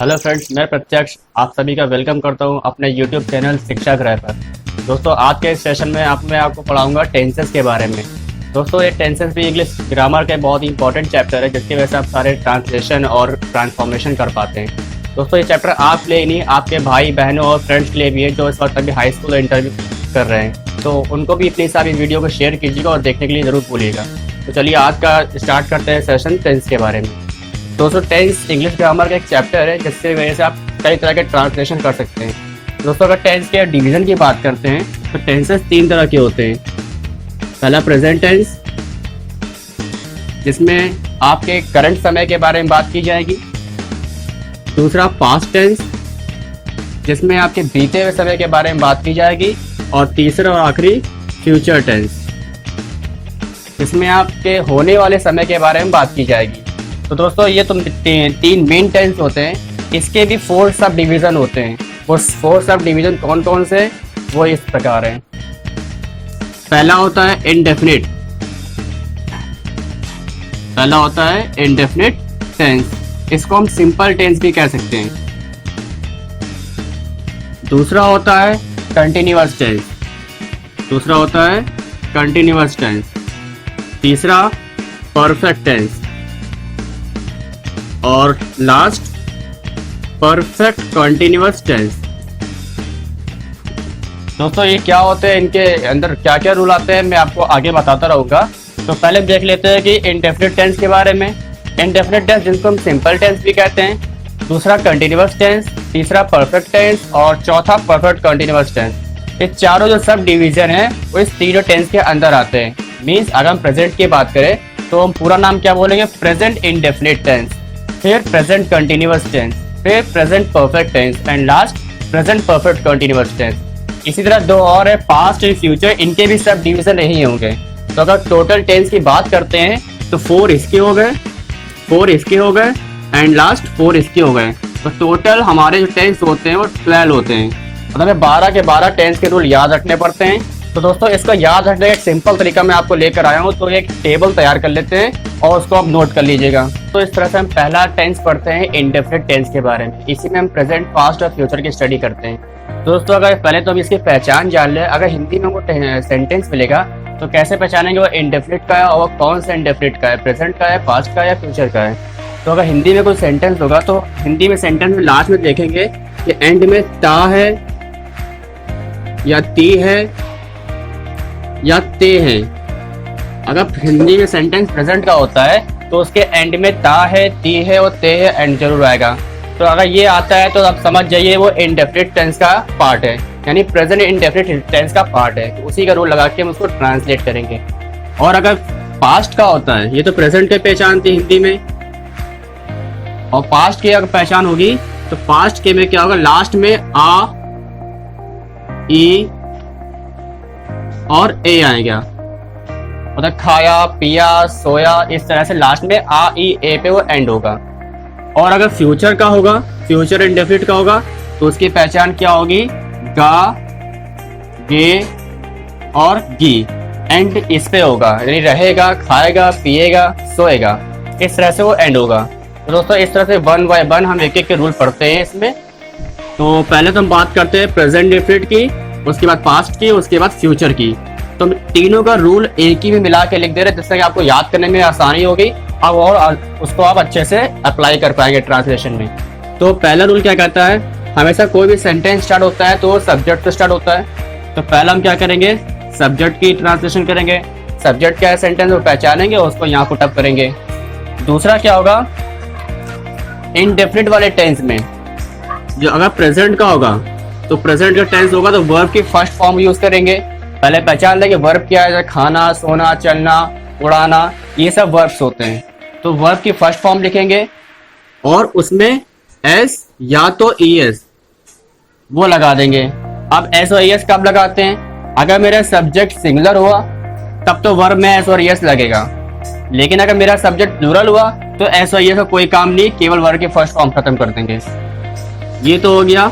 Hello friends, मैं प्रत्यक्ष आप सभी का वेलकम करता हूं अपने यूट्यूब चैनल शिक्षा ग्रह पर। दोस्तों, आज के इस सेशन में मैं आपको पढ़ाऊंगा टेंसेस के बारे में। दोस्तों, ये टेंसेस भी इंग्लिश ग्रामर के बहुत ही इंपॉर्टेंट चैप्टर है, जिसकी वजह से आप सारे ट्रांसलेशन और ट्रांसफॉर्मेशन कर पाते हैं। दोस्तों, ये चैप्टर आप लिए ही नहीं, आपके भाई बहनों और फ्रेंड्स के लिए भी है जो इस वक्त अभी हाई स्कूल इंटरव्यू कर रहे हैं। तो उनको भी प्लीज़ आप इस वीडियो को शेयर कीजिएगा और देखने के लिए ज़रूर भूलिएगा। तो चलिए आज का स्टार्ट करते हैं सेशन टेंस के बारे में। दोस्तों, टेंस इंग्लिश ग्रामर का एक चैप्टर है जिससे वजह से आप कई तरह के ट्रांसलेशन कर सकते हैं। दोस्तों, अगर टेंस के डिवीज़न की बात करते हैं तो टेंसेस 3 तरह के होते हैं। पहला प्रेजेंट टेंस, जिसमें आपके करंट समय के बारे में बात की जाएगी। दूसरा पास्ट टेंस, जिसमें आपके बीते हुए समय के बारे में बात की जाएगी। और तीसरा और आखिरी फ्यूचर टेंस, जिसमें आपके होने वाले समय के बारे में बात की जाएगी। तो दोस्तों, ये तो 3 मेन टेंस होते हैं। इसके भी 4 सब डिवीज़न होते हैं। वो 4 सब डिवीज़न कौन कौन से, वो इस प्रकार हैं। पहला होता है इंडेफिनिट। पहला होता है इंडेफिनिट टेंस, इसको हम सिंपल टेंस भी कह सकते हैं। दूसरा होता है कंटिन्यूअस टेंस। दूसरा होता है कंटिन्यूअस टेंस। तीसरा परफेक्ट टेंस। और लास्ट परफेक्ट कंटिन्यूअस टेंस। दोस्तों, ये क्या होते हैं, इनके अंदर क्या क्या रूल आते हैं, मैं आपको आगे बताता रहूँगा। तो पहले देख लेते हैं कि इंडेफिनिट टेंस के बारे में। इंडेफिनिट टेंस, जिनको हम सिंपल टेंस भी कहते हैं। दूसरा कंटिन्यूअस टेंस, तीसरा परफेक्ट टेंस और चौथा परफेक्ट कंटिन्यूअस टेंस। ये चारों जो सब डिवीजन है वो इस तीनों टेंस के अंदर आते हैं। मीन्स अगर हम प्रेजेंट की बात करें तो हम पूरा नाम क्या बोलेंगे, प्रेजेंट इंडेफिनिट टेंस, फिर प्रेजेंट कंटिन्यूअस टेंस, फिर present perfect tense and last present perfect continuous tense. इसी तरह 2 और है, पास्ट एंड फ्यूचर, इनके भी सब डिवीजन नहीं होंगे। तो अगर टोटल टेंस की बात करते हैं तो 4 इसके हो गए, 4 इसके हो गए एंड लास्ट 4 इसके हो गए। तो टोटल हमारे जो टेंस होते हैं वो 12 होते हैं। मतलब हमें 12 के 12 टेंस के रूल याद रखने पड़ते हैं। तो दोस्तों, इसका याद रखने का एक सिंपल तरीका मैं आपको लेकर आया हूँ। तो एक टेबल तैयार कर लेते हैं और उसको आप नोट कर लीजिएगा। तो इस तरह से हम पहला टेंस पढ़ते हैं इंडेफिनिट टेंस के बारे में। इसी में हम प्रेजेंट, पास्ट और फ्यूचर की स्टडी करते हैं। दोस्तों, अगर पहले तो हम इसकी पहचान जान लें। अगर हिंदी में वो सेंटेंस मिलेगा तो कैसे पहचानेंगे वो इंडेफिनिट का है और कौन सा इंडेफिनिट का है, प्रेजेंट का है, पास्ट का है या फ्यूचर का है। तो अगर हिंदी में कोई सेंटेंस होगा तो हिंदी में सेंटेंस में लास्ट में देखेंगे कि एंड में ता है या ती है या ते है। अगर हिंदी में सेंटेंस प्रेजेंट का होता है तो उसके एंड में ता है, ती है और ते है एंड जरूर आएगा। तो अगर ये आता है तो आप समझ जाइए वो इंडेफिनिट टेंस का पार्ट है, यानी प्रेजेंट इंडेफिनिट टेंस का पार्ट है। तो उसी का रूल लगा के हम उसको ट्रांसलेट करेंगे। और अगर पास्ट का होता है, ये तो प्रेजेंट की पहचान थी हिंदी में, और पास्ट की अगर पहचान होगी तो पास्ट के में क्या होगा, लास्ट में आ, ई और ए आएगा। मतलब खाया, पिया, सोया, इस तरह से लास्ट में आ, ई, ए पे वो एंड होगा। और अगर फ्यूचर का होगा, फ्यूचर इंडेफिनिट का होगा, तो उसकी पहचान क्या होगी, गा, गे और गी, एंड इस पे होगा, यानी रहेगा, खाएगा, पिएगा, सोएगा, इस तरह से वो एंड होगा। तो दोस्तों, इस तरह से 1 बाय 1 हम एक एक के रूल पढ़ते हैं इसमें। तो पहले तो हम बात करते हैं प्रेजेंट इंडेफिनिट की, उसके बाद पास्ट की, उसके बाद फ्यूचर की। तो तीनों का रूल एक ही में मिला के लिख दे रहे, जिससे कि आपको याद करने में आसानी होगी अब, और उसको आप अच्छे से अप्लाई कर पाएंगे ट्रांसलेशन में। तो पहला रूल क्या कहता है, हमेशा कोई भी सेंटेंस स्टार्ट होता है तो सब्जेक्ट से स्टार्ट होता है। तो पहला हम क्या करेंगे, सब्जेक्ट की ट्रांसलेशन करेंगे। सब्जेक्ट क्या है सेंटेंस वो पहचानेंगे और उसको यहाँ पुट अप करेंगे। दूसरा क्या होगा, इंडेफिनिट वाले टेंस में जो अगर प्रेजेंट का होगा तो प्रेजेंट का टेंस होगा तो वर्ब की फर्स्ट फॉर्म यूज करेंगे। पहले पहचान लेंगे वर्ब क्या है, खाना, सोना, चलना, उड़ाना, ये सब वर्ब्स होते हैं। तो वर्ब की फर्स्ट फॉर्म लिखेंगे और उसमें एस या तो ई एस वो लगा देंगे। अब एस और ई एस कब लगाते हैं, अगर मेरा सब्जेक्ट सिंगुलर हुआ तब तो वर्ब में एस और ई एस लगेगा। लेकिन अगर मेरा सब्जेक्ट प्लूरल हुआ तो एस और ई एस का कोई काम नहीं, केवल वर्ब की फर्स्ट फॉर्म खत्म कर देंगे। ये तो हो गया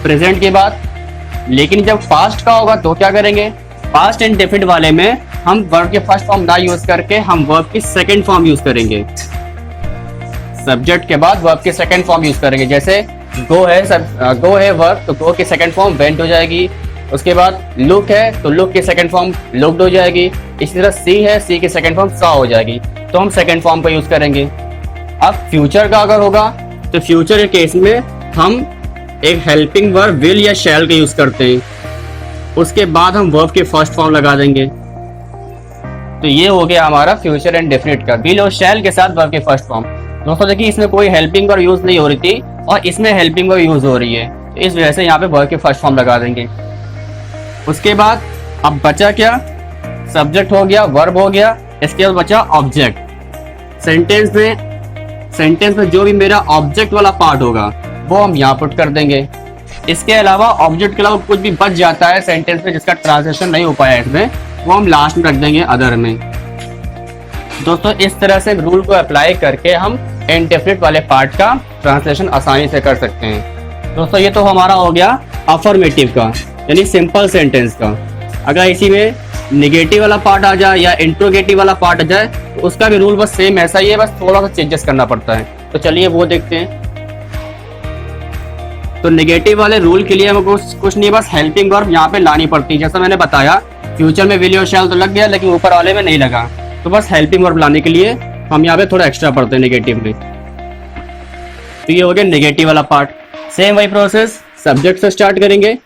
प्रेजेंट की बात। लेकिन जब पास्ट का होगा तो क्या करेंगे, पास्ट इंडेफिनिट वाले में हम वर्ब के फर्स्ट फॉर्म ना यूज करके हम वर्ब की सेकंड फॉर्म यूज करेंगे। सब्जेक्ट के बाद वर्ब के सेकंड फॉर्म यूज करेंगे। जैसे गो है वर्ब, तो गो की सेकंड फॉर्म वेंट हो जाएगी। उसके बाद लुक है तो लुक की सेकंड फॉर्म लुक्ड हो जाएगी। इसी तरह सी है, सी की सेकंड फॉर्म सॉ हो जाएगी, तो हम सेकंड फॉर्म का यूज करेंगे। अब फ्यूचर का अगर होगा तो फ्यूचर के केस में हम एक हेल्पिंग वर्ब विल या शैल का यूज करते हैं। उसके बाद हम वर्ब के फर्स्ट फॉर्म लगा देंगे। तो ये हो गया हमारा फ्यूचर एंड डेफिनेट का, विल और शैल के साथ वर्ब के फर्स्ट फॉर्म। दोस्तों देखिए, इसमें कोई हेल्पिंग वर्ब यूज नहीं हो रही थी और इसमें हेल्पिंग वर्ब यूज हो रही है, तो इस वजह से यहाँ पे वर्ब के फर्स्ट फॉर्म लगा देंगे। उसके बाद अब बचा क्या, सब्जेक्ट हो गया, वर्ब हो गया, इसके बाद बचा ऑब्जेक्ट। सेंटेंस में जो भी मेरा ऑब्जेक्ट वाला पार्ट होगा वो हम यहाँ पुट कर देंगे। इसके अलावा ऑब्जेक्ट के अलावा कुछ भी बच जाता है सेंटेंस में जिसका ट्रांसलेशन नहीं हो पाया इसमें, वो हम लास्ट में रख देंगे अदर में। दोस्तों इस तरह से रूल को अप्लाई करके हम इंडेफिनिट वाले पार्ट का ट्रांसलेशन आसानी से कर सकते हैं। दोस्तों ये तो हमारा हो गया अफर्मेटिव का, यानी सिंपल सेंटेंस का। अगर इसी में निगेटिव वाला पार्ट आ जाए या इंट्रोगेटिव वाला पार्ट आ जाए तो उसका भी रूल बस सेम ऐसा ही है, बस थोड़ा सा चेंजेस करना पड़ता है। तो चलिए वो देखते हैं। तो नेगेटिव वाले रूल के लिए हमको कुछ नहीं, बस हेल्पिंग वर्ब यहाँ पे लानी पड़ती है। जैसा मैंने बताया फ्यूचर में विल और शैल तो लग गया, लेकिन ऊपर वाले में नहीं लगा, तो बस हेल्पिंग वर्ब लाने के लिए हम यहाँ पे थोड़ा एक्स्ट्रा पढ़ते हैं नेगेटिव में। तो ये हो गया नेगेटिव वाला पार्ट। सेम वही प्रोसेस सब्जेक्ट से स्टार्ट करेंगे।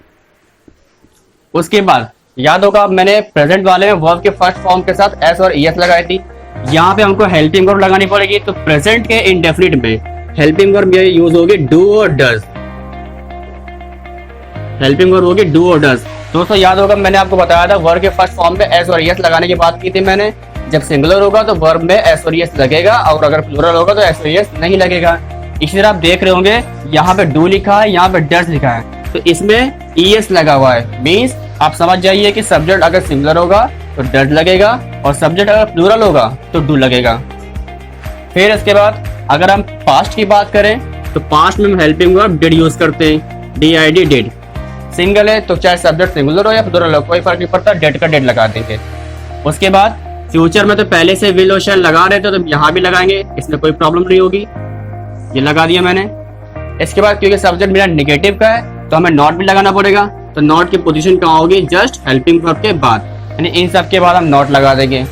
उसके बाद याद होगा मैंने प्रेजेंट वाले में वर्ब के फर्स्ट फॉर्म के साथ एस और ईएस लगाई थी, यहाँ पे हमको हेल्पिंग वर्ब लगानी पड़ेगी। तो प्रेजेंट के इंडेफिनिट में हेल्पिंग वर्ब ये यूज होगी डू और डज। हेल्पिंग वर्ब होगी डू और डज। दोस्तों याद होगा मैंने आपको बताया था वर्ब के फर्स्ट फॉर्म में एस और ईएस लगाने की बात की थी मैंने। जब सिंगुलर होगा तो वर्ब में एस और ईएस लगेगा, और अगर प्लूरल होगा तो एस और ईएस नहीं लगेगा। इसी तरह आप देख रहे होंगे यहाँ पे डू लिखा है, यहाँ पे डज लिखा है, तो इसमें ईएस लगा हुआ है। मीन्स आप समझ जाइए कि सब्जेक्ट अगर सिंगुलर होगा तो डज लगेगा, और सब्जेक्ट अगर प्लूरल होगा तो डू लगेगा। फिर इसके बाद अगर हम पास्ट की बात करें तो पास्ट में हम हेल्पिंग वर्ब डिड यूज करते हैं, DID डिड। सिंगल है तो चाहे सब्जेक्ट सिंगुलर हो या प्लूरल हो कोई फर्क नहीं पड़ता, डेड का डेड लगा देंगे। उसके बाद फ्यूचर में तो पहले से विल और शैल लगा रहे थे तो यहाँ भी लगाएंगे, इसमें कोई प्रॉब्लम नहीं होगी, ये लगा दिया मैंने। इसके बाद क्योंकि सब्जेक्ट मेरा नेगेटिव का है तो हमें नॉट भी लगाना पड़ेगा, तो नॉट की पोजीशन कहाँ होगी, जस्ट हेल्पिंग वर्ब के बाद, यानी इन सब के बाद हम नॉट लगा देंगे।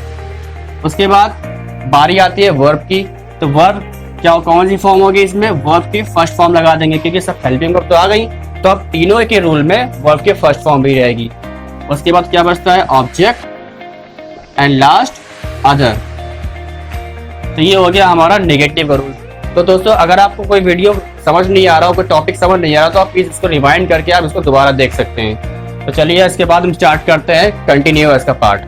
उसके बाद बारी आती है वर्ब की, तो वर्ब क्या कौन सी फॉर्म होगी, इसमें वर्ब की फर्स्ट फॉर्म लगा देंगे, क्योंकि सब हेल्पिंग वर्ब तो आ गई, तो अब तीनों के रूल में वर्ब की फर्स्ट फॉर्म भी रहेगी। उसके बाद क्या बचता है, ऑब्जेक्ट एंड लास्ट अदर। तो ये हो गया हमारा नेगेटिव का रूल। तो दोस्तों अगर आपको कोई वीडियो समझ नहीं आ रहा हो, कोई टॉपिक समझ नहीं आ रहा, तो आप प्लीज इसको रिवाइंड करके आप इसको दोबारा देख सकते हैं। तो चलिए इसके बाद हम स्टार्ट करते हैं कंटिन्यूअस का पार्ट।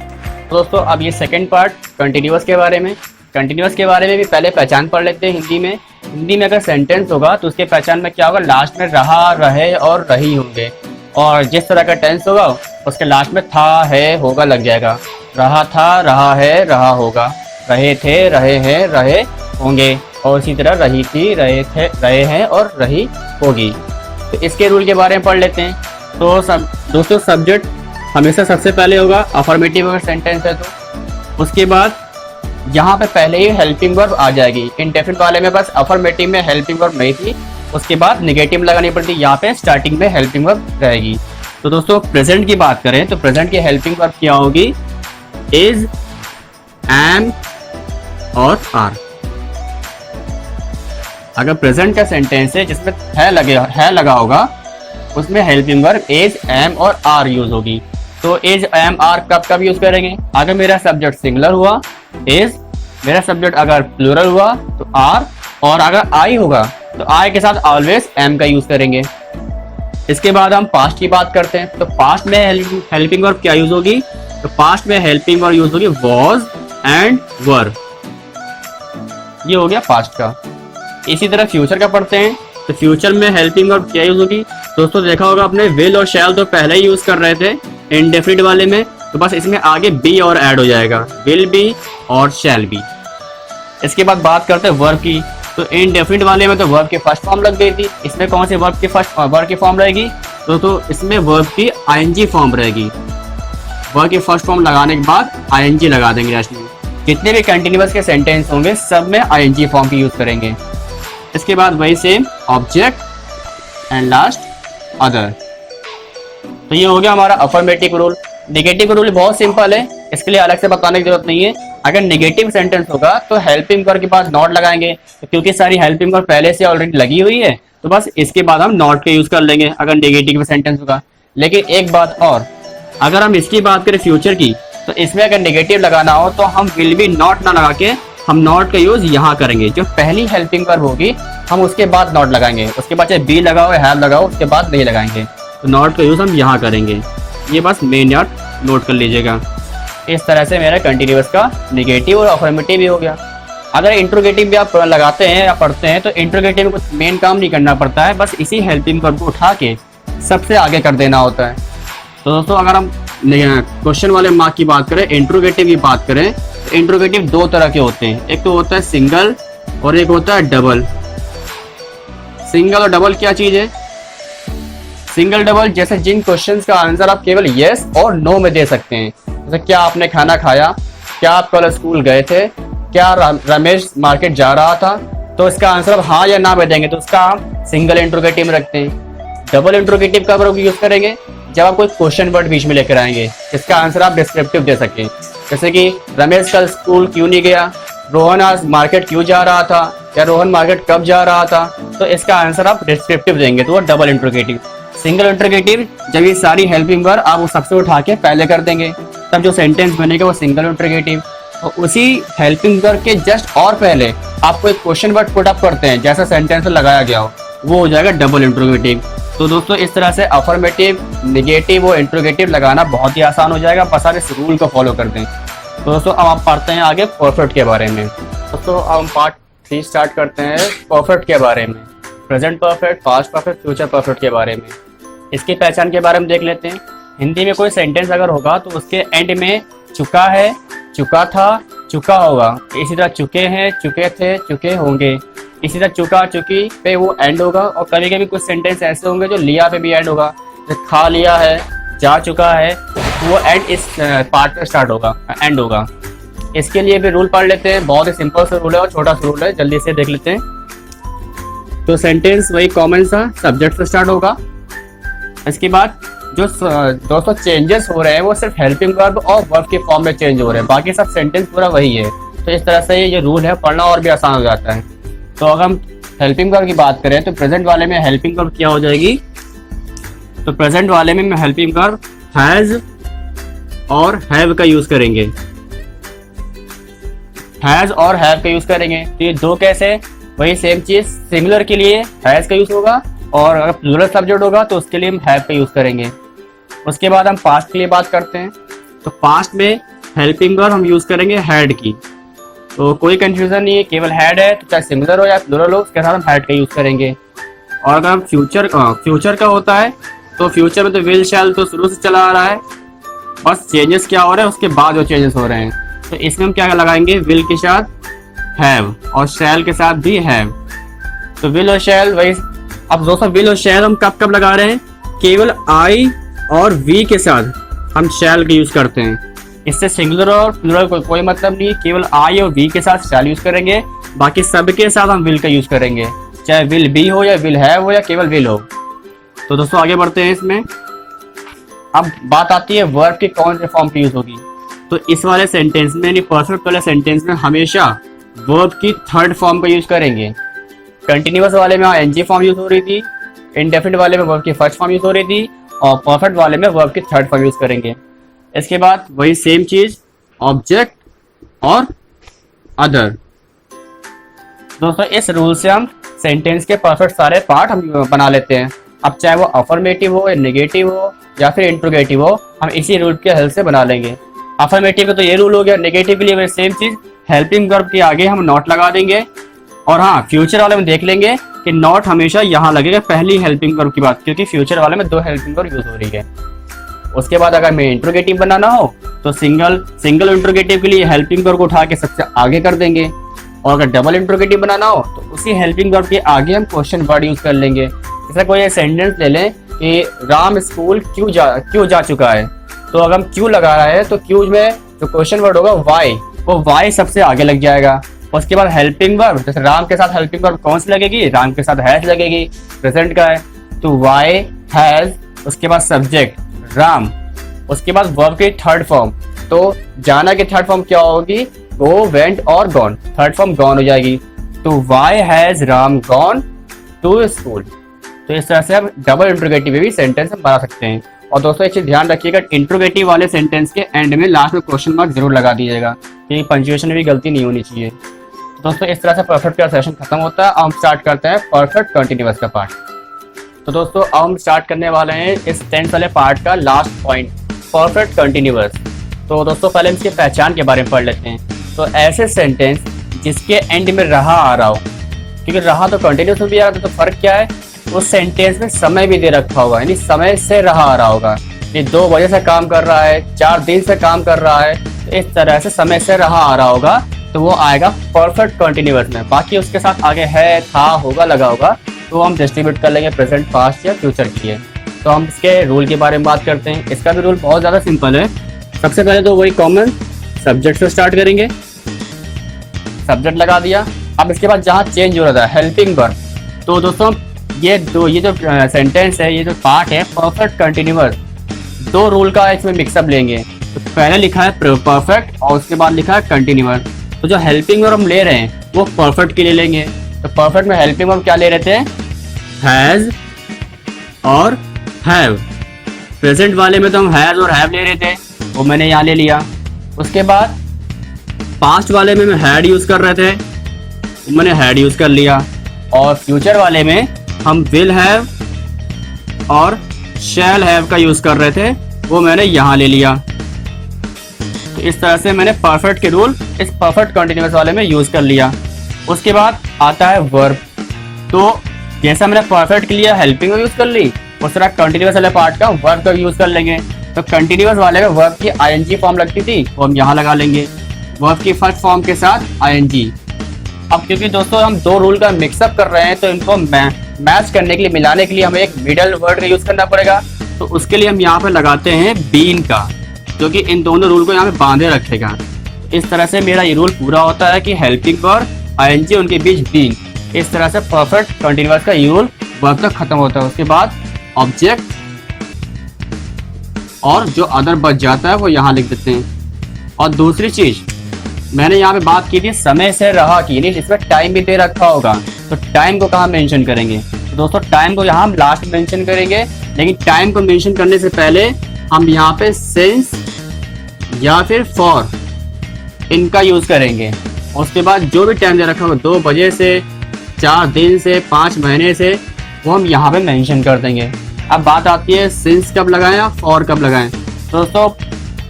तो दोस्तों अब ये सेकंड पार्ट कंटिन्यूअस के बारे में। कंटिन्यूअस के बारे में भी पहले पहचान पढ़ लेते हैं हिंदी में। हिंदी में अगर सेंटेंस होगा तो उसके पहचान में क्या होगा, लास्ट में रहा, रहे और रही होंगे, और जिस तरह का टेंस होगा उसके लास्ट में था, है, होगा लग जाएगा। रहा था, रहा है, रहा होगा, रहे थे, रहे हैं, रहे होंगे, और इसी तरह रही थी, रहे थे, रहे हैं और रही होगी। तो इसके रूल के बारे में पढ़ लेते हैं। तो दोस्तों सब्जेक्ट हमेशा सबसे पहले होगा, अफर्मेटिव अगर सेंटेंस है तो। उसके बाद यहाँ पे पहले ही हेल्पिंग वर्ब आ जाएगी। इंडेफिनिट वाले में बस अफर्मेटिव में हेल्पिंग वर्ब नहीं थी, उसके बाद नेगेटिव लगानी पड़ती, यहाँ पे स्टार्टिंग में हेल्पिंग वर्ब रहेगी। तो दोस्तों प्रेजेंट की बात करें तो प्रेजेंट की हेल्पिंग वर्ब क्या होगी, इज, एम और आर। अगर प्रेजेंट का सेंटेंस है जिसमें है लगा होगा, उसमें हेल्पिंग वर्ब इज, एम और आर यूज होगी। तो इज, एम, आर कब कब यूज करेंगे, अगर मेरा सब्जेक्ट सिंगुलर हुआ इज, मेरा सब्जेक्ट अगर प्लूरल हुआ तो आर, और अगर आई होगा तो आई के साथ ऑलवेज एम का यूज करेंगे। इसके बाद हम पास्ट की बात करते हैं। तो पास्ट में हेल्पिंग वर्ब क्या यूज होगी, तो पास्ट में हेल्पिंग वर्ब यूज होगी वॉज एंड वर। ये हो गया पास्ट का। इसी तरह फ्यूचर का पढ़ते हैं। तो फ्यूचर में हेल्पिंग वर्ब क्या यूज होगी, दोस्तों देखा होगा आपने विल और शैल तो पहले ही यूज कर रहे थे इंडेफिनिट वाले में, तो बस इसमें आगे बी और ऐड हो जाएगा, विल बी और शैल बी। इसके बाद बात करते हैं वर्ब की। तो इंडेफिनिट वाले में तो वर्ब की फर्स्ट फॉर्म लग गई थी, इसमें कौन सी वर्ब की फॉर्म रहेगी, तो इसमें वर्ब की आईएनजी फॉर्म रहेगी। वर्ब की फर्स्ट फॉर्म लगाने के बाद आईएनजी लगा देंगे लास्ट में। जितने भी कंटिन्यूअस के सेंटेंस होंगे सब में आईएनजी फॉर्म की यूज करेंगे। इसके बाद वही same object and last other. तो ये हो गया हमारा अफर्मेटिव रूल। नेगेटिव रूल बहुत सिंपल है, इसके लिए अलग से बताने की जरूरत नहीं है। अगर नेगेटिव सेंटेंस होगा तो हेल्पिंग वर्ब के बाद नॉट लगाएंगे, तो क्योंकि सारी हेल्पिंग वर्ब पहले से ऑलरेडी लगी हुई है तो बस इसके बाद हम नॉट का यूज कर लेंगे अगर नेगेटिव सेंटेंस होगा। लेकिन एक बात और, अगर हम इसकी बात करें फ्यूचर की, तो इसमें अगर नेगेटिव लगाना हो तो हम विल बी नॉट ना लगा के हम नॉट का यूज यहाँ करेंगे। जो पहली हेल्पिंग वर्ब होगी हम उसके बाद नॉट लगाएंगे, उसके बाद चाहे बी लगाओ हैव लगाओ उसके बाद नहीं लगाएंगे, तो नॉट का यूज हम यहाँ करेंगे। ये बस मेन यार्ड नोट कर लीजिएगा। इस तरह से मेरा कंटिन्यूअस का नेगेटिव और अफर्मेटिव भी हो गया। अगर इंट्रोगेटिव भी आप लगाते हैं या पढ़ते हैं तो इंट्रोगेटिव में कुछ मेन काम नहीं करना पड़ता है, बस इसी हेल्पिंग वर्ब को उठा के सबसे आगे कर देना होता है। तो दोस्तों अगर हम क्वेश्चन वाले मार्क की बात करें, इंट्रोगेटिव की बात करें, तो इंट्रोगेटिव दो तरह के होते हैं, एक तो होता है सिंगल और एक होता है डबल। सिंगल और डबल क्या चीज है? सिंगल डबल जैसे जिन क्वेश्चंस का आंसर आप केवल यस और नो में दे सकते हैं, जैसे क्या आपने खाना खाया, क्या आप कल स्कूल गए थे, क्या रमेश मार्केट जा रहा था, तो इसका आंसर आप हाँ या ना में देंगे तो उसका हम सिंगल इंट्रोगेटिव में रखते हैं। डबल इंट्रोगेटिव कब यूज करेंगे? जब आप कोई क्वेश्चन वर्ड बीच में लेकर आएंगे इसका आंसर आप डिस्क्रिप्टिव दे सकें, जैसे कि रमेश कल स्कूल क्यों नहीं गया, रोहन आज मार्केट क्यों जा रहा था, या रोहन मार्केट कब जा रहा था, तो इसका आंसर आप डिस्क्रिप्टिव देंगे, तो वो डबल इंट्रोगेटिव। सिंगल इंट्रोगेटिव जब ये सारी हेल्पिंग वर्ब आप वो सबसे उठा के पहले कर देंगे, तब जो सेंटेंस बनेगा वो सिंगल इंट्रोगेटिव। और उसी हेल्पिंग वर्ब के जस्ट और पहले आपको एक क्वेश्चन वर्ड पुट अप करते हैं जैसा सेंटेंस लगाया गया हो, वो हो जाएगा डबल इंट्रोगेटिव। तो दोस्तों इस तरह से अफर्मेटिव, नेगेटिव और इंट्रोगेटिव लगाना बहुत ही आसान हो जाएगा, बस आप इस रूल को फॉलो कर दें। तो दोस्तों अब आप पढ़ते हैं आगे परफेक्ट के बारे में। दोस्तों अब हम पार्ट 3 स्टार्ट करते हैं परफेक्ट के बारे में, present perfect, past perfect, future perfect के बारे में। इसकी पहचान के बारे में देख लेते हैं। हिंदी में कोई सेंटेंस अगर होगा तो उसके एंड में चुका है, चुका था, चुका होगा, इसी तरह चुके हैं, चुके थे, चुके होंगे, इसी तरह चुका, चुकी पे वो एंड होगा। और कभी कभी कुछ सेंटेंस ऐसे होंगे जो लिया पे भी एंड होगा, जैसे खा लिया है, जा चुका है, तो वो एंड इस पार्ट पे स्टार्ट होगा, एंड होगा। इसके लिए भी रूल पढ़ लेते हैं, बहुत ही सिंपल सा रूल है और छोटा सा रूल है, जल्दी से देख लेते हैं। तो सेंटेंस वही कॉमन सा सब्जेक्ट से स्टार्ट होगा। इसके बाद जो दोस्तों चेंजेस हो रहे हैं वो सिर्फ हेल्पिंग वर्ब और वर्ब के फॉर्म में चेंज हो रहे हैं, बाकी सब सेंटेंस पूरा वही है। तो इस तरह से ये रूल है, पढ़ना और भी आसान हो जाता है। तो अगर हम हेल्पिंग वर्ब की बात करें तो प्रेजेंट वाले में हेल्पिंग वर्ब क्या हो जाएगी? तो प्रेजेंट वाले में हेल्पिंग वर्ब हैज और हैव का यूज करेंगे, हैज और हैव का यूज करेंगे। तो ये दो कैसे? वही सेम चीज, सिंगुलर के लिए हैज का यूज होगा और अगर प्लूरल सब्जेक्ट होगा तो उसके लिए हम हैव का यूज करेंगे। उसके बाद हम पास्ट के लिए बात करते हैं। तो पास्ट में हेल्पिंग वर्ब हम यूज करेंगे हैड की, तो कोई कंफ्यूजन नहीं है, केवल हैड है तो चाहे सिंगुलर हो या प्लूरल हो उसके साथ हम हैड का यूज करेंगे। और अगर फ्यूचर का होता है तो फ्यूचर में तो विल शैल तो शुरू से चला आ रहा है, बस चेंजेस क्या हो रहे हैं उसके बाद जो चेंजेस हो रहे हैं, तो इसमें हम क्या लगाएंगे? विल के साथ हैव और शैल के साथ भी हैव। तो विल और शैल वही। अब दोस्तों विल और शैल हम कब कब लगा रहे हैं? केवल आई और वी के साथ हम शैल का यूज करते हैं। इससे सिंगुलर और प्लूरल कोई मतलब नहीं, केवल आई और वी के साथ शैल यूज करेंगे, बाकी सब के साथ हम विल का यूज करेंगे, चाहे विल बी हो या विल हैव हो या केवल विल हो। तो दोस्तों आगे बढ़ते हैं इसमें। अब बात आती है वर्ब के कौन से फॉर्म पे यूज होगी। तो इस वाले सेंटेंस में यानी परफेक्ट वाले सेंटेंस में हमेशा वर्ब की थर्ड फॉर्म का यूज करेंगे। कंटिन्यूअस वाले में एनजी फॉर्म यूज हो रही थी, इंडेफिनिट वाले में वर्ब की फर्स्ट फॉर्म यूज हो रही थी, और परफेक्ट वाले में वर्ब की थर्ड फॉर्म यूज करेंगे। इसके बाद वही सेम चीज ऑब्जेक्ट और अदर। दोस्तों इस रूल से हम सेंटेंस के परफेक्ट सारे पार्ट हम बना लेते हैं। अब चाहे वो अफर्मेटिव हो या नेगेटिव हो या फिर इंट्रोगेटिव हो, हम इसी रूल के हेल्प से बना लेंगे। अफर्मेटिव का तो ये रूल हो गया, नेगेटिव के लिए वही सेम चीज, हेल्पिंग वर्ब के आगे हम नॉट लगा देंगे। और हाँ, फ्यूचर वाले में देख लेंगे कि नॉट हमेशा यहाँ लगेगा पहली हेल्पिंग वर्ब की बात, क्योंकि फ्यूचर वाले में दो हेल्पिंग वर्ब यूज हो रही है। उसके बाद अगर मैं इंट्रोगेटिव बनाना हो तो सिंगल इंट्रोगेटिव के लिए हेल्पिंग वर्ब को उठा के सबसे आगे कर देंगे, और अगर डबल इंट्रोगेटिव बनाना हो तो उसी हेल्पिंग वर्ब के आगे हम क्वेश्चन वर्ड यूज कर लेंगे। जैसे कोई सेंटेंस ले लें कि राम स्कूल क्यों जा चुका है, तो अगर हम क्यों लगा रहा है तो क्यों में जो क्वेश्चन वर्ड होगा वाई, वो वाई सबसे आगे लग जाएगा। उसके बाद हेल्पिंग वर्ब, जैसे राम के साथ हेल्पिंग वर्ब कौन सी लगेगी, राम के साथ हैज लगेगी, प्रेजेंट का है। तो वाई हैज, उसके बाद सब्जेक्ट राम, उसके बाद वर्ब की थर्ड फॉर्म, तो जाना की थर्ड फॉर्म क्या होगी, गो, वेंट और गॉन, थर्ड फॉर्म गॉन हो जाएगी। तो why has Ram gone to school. तो इस तरह से हम डबल इंट्रोगेटिव में भी सेंटेंस हम बना सकते हैं। और दोस्तों एक चीज ध्यान रखिएगा, इंट्रोगेटिव वाले सेंटेंस के एंड में लास्ट में क्वेश्चन मार्क जरूर लगा दीजिएगा, क्योंकि पंक्चुएशन में भी गलती नहीं होनी चाहिए। दोस्तों इस तरह से परफेक्ट का सेशन खत्म होता है। अब हम स्टार्ट करते हैं परफेक्ट कंटिन्यूअस का पार्ट। तो दोस्तों अब हम स्टार्ट करने वाले हैं इस टेंस वाले पार्ट का लास्ट पॉइंट, परफेक्ट कंटिन्यूअस। तो दोस्तों पहले हम इसकी पहचान के बारे में पढ़ लेते हैं। तो ऐसे सेंटेंस जिसके एंड में रहा आ रहा हो, क्योंकि रहा तो कंटिन्यूस में भी आ रहा था, तो फर्क क्या है, उस सेंटेंस में समय भी दे रखा होगा, यानी समय से रहा आ रहा होगा। ये 2 बजे से काम कर रहा है, 4 दिन से काम कर रहा है, तो इस तरह से समय से रहा आ रहा होगा, तो वो आएगा परफेक्ट कंटिन्यूअस में। बाकी उसके साथ आगे है, था, होगा लगा होगा, तो हम डिस्ट्रीब्यूट कर लेंगे प्रेजेंट, पास्ट या फ्यूचर के लिए। तो हम इसके रूल के बारे में बात करते हैं। इसका भी रूल बहुत ज़्यादा सिंपल है। सबसे पहले तो वही कॉमन सब्जेक्ट से स्टार्ट करेंगे, सब्जेक्ट लगा दिया। अब इसके बाद जहाँ चेंज हो रहा था हेल्पिंग वर्ब, तो दोस्तों ये जो सेंटेंस है, ये जो पार्ट है परफेक्ट कंटिन्यूअस, 2 रूल का इसमें मिक्सअप लेंगे। तो पहले लिखा है परफेक्ट और उसके बाद लिखा है कंटिन्यूअस। तो जो हेल्पिंग वर्ब हम ले रहे हैं वो परफेक्ट के लिए लेंगे। तो परफेक्ट में हेल्पिंग वर्ब क्या ले रहे थे, हैज और हैव। प्रेजेंट वाले में तो हम हैज और हैव ले रहे थे, वो मैंने यहाँ ले लिया। उसके बाद पास्ट वाले में हैड यूज कर रहे थे, मैंने हैड यूज कर लिया। और फ्यूचर वाले में हम विल हैव और शैल हैव का यूज कर रहे थे, वो मैंने यहाँ ले लिया। तो इस तरह से मैंने परफेक्ट के रूल इस परफेक्ट कंटिन्यूअस वाले में यूज कर लिया। उसके बाद आता है वर्ब। तो जैसा मैंने परफेक्ट के लिए हेल्पिंग यूज कर ली, उस तरह कंटिन्यूअस वाले पार्ट का वर्ब का यूज कर लेंगे। तो कंटिन्यूअस वाले में वर्ब की आईएनजी फॉर्म लगती थी, वो हम यहाँ लगा लेंगे, वर्ब की फर्स्ट फॉर्म के साथ आईएनजी। अब क्योंकि दोस्तों हम 2 रूल का मिक्सअप कर रहे हैं, तो इनको मैच करने के लिए, मिलाने के लिए हमें एक मिडल वर्ड का यूज करना पड़ेगा। तो उसके लिए हम यहाँ पे लगाते हैं बीन का, जो कि इन दोनों रूल को यहाँ पे बांधे रखेगा। इस तरह से मेरा ये रूल पूरा होता है कि हेल्पिंग और आईएनजी उनके बीच बीन। इस तरह से परफेक्ट कंटिन्यूअस का रूल वर्ब तक खत्म होता है। उसके बाद ऑब्जेक्ट और जो अदर बच जाता है वो यहाँ लिख देते हैं। और दूसरी चीज मैंने यहाँ पे बात की थी समय से रहा की, नहीं इसमें टाइम भी दे रखा होगा, तो टाइम को कहाँ मेंशन करेंगे। तो दोस्तों टाइम को यहाँ हम लास्ट में मेंशन करेंगे, लेकिन टाइम को मेंशन करने से पहले हम यहाँ पे सिंस या फिर फॉर इनका यूज करेंगे। उसके बाद जो भी टाइम दे रखा होगा 2 बजे से, 4 दिन से, 5 महीने से, वो हम यहाँ पे मेंशन कर देंगे। अब बात आती है सिंस कब लगाएं या फॉर कब लगाएं। दोस्तों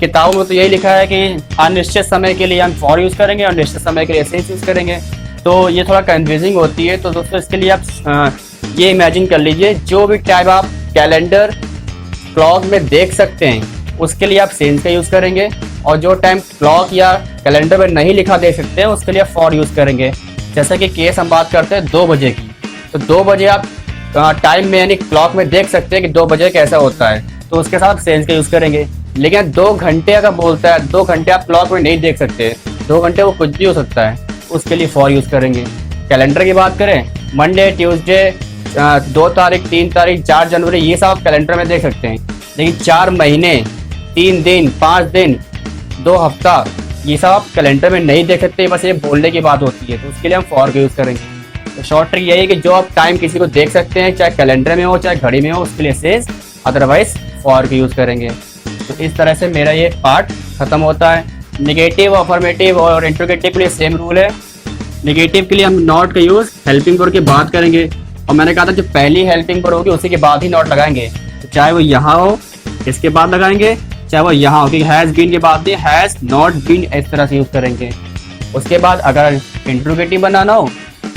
किताबों में तो यही लिखा है कि अनिश्चित समय के लिए हम फॉर यूज करेंगे और निश्चित समय के लिए सिंस यूज करेंगे, तो ये थोड़ा कंफ्यूजिंग होती है। तो दोस्तों इसके लिए आप ये इमेजिन कर लीजिए, जो भी टाइम आप कैलेंडर क्लॉक में देख सकते हैं उसके लिए आप सिंस का यूज करेंगे, और जो टाइम क्लॉक या कैलेंडर में नहीं लिखा दे सकते हैं उसके लिए फॉर यूज करेंगे। जैसे कि केस हम बात करते हैं 2 बजे की, तो 2 बजे आप टाइम में यानी क्लॉक में देख सकते हैं कि 2 बजे कैसा होता है, तो उसके साथ सेंस का यूज करेंगे। लेकिन 2 घंटे का बोलता है, 2 घंटे आप क्लॉक में नहीं देख सकते, 2 घंटे वो कुछ भी हो सकता है, उसके लिए फॉर यूज करेंगे। कैलेंडर की बात करें, मंडे, ट्यूसडे, 2 तारीख, 3 तारीख, 4 जनवरी, ये सब आप कैलेंडर में देख सकते हैं। लेकिन 4 महीने, 3 दिन, 5 दिन, 2 हफ्ता, ये सब आप कैलेंडर में नहीं देख सकते, बस ये बोलने की बात होती है, तो उसके लिए हम फॉर का यूज करेंगे। तो शॉर्ट ट्रिक यही है कि जो आप टाइम किसी को देख सकते हैं, चाहे कैलेंडर में हो चाहे घड़ी में हो, उसके लिए सेज, अदरवाइज फॉर का यूज करेंगे। तो इस तरह से मेरा ये पार्ट खत्म होता है। नेगेटिव, अफर्मेटिव और इंट्रोगेटिव के लिए सेम रूल है। नेगेटिव के लिए हम नॉट का यूज हेल्पिंग वर्ब के बाद करेंगे, और मैंने कहा था जो पहली हेल्पिंग वर्ब होगी उसी के बाद ही नॉट लगाएंगे, तो चाहे वो यहाँ हो इसके बाद लगाएंगे, चाहे वो यहाँ हो, क्योंकि हैज बीन के बाद भी हैज नॉट बीन इस तरह से यूज करेंगे। उसके बाद अगर इंट्रोगेटिव बनाना हो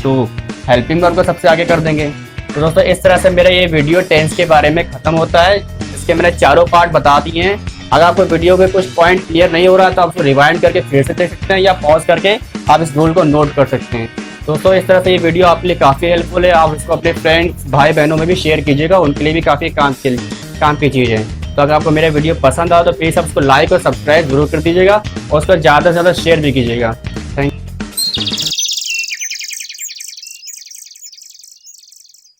तो हेल्पिंग वर्ब को सबसे आगे कर देंगे। तो दोस्तों इस तरह से मेरा ये वीडियो टेंस के बारे में खत्म होता है। इसके मैंने चारों पार्ट बता दिए हैं। अगर आपको वीडियो में कुछ पॉइंट क्लियर नहीं हो रहा तो आप उसको रिवाइंड करके फिर से देख सकते हैं, या पॉज करके आप इस रूल को नोट कर सकते हैं। दोस्तों इस तरह से ये वीडियो आपके लिए काफ़ी हेल्पफुल है। आप इसको अपने फ्रेंड्स, भाई बहनों में भी शेयर कीजिएगा, उनके लिए भी काफ़ी काम की चीज़ है। तो अगर आपको मेरा वीडियो पसंद आए तो प्लीज़ आप उसको लाइक और सब्सक्राइब जरूर कर दीजिएगा, और उसको ज़्यादा से ज़्यादा शेयर भी कीजिएगा।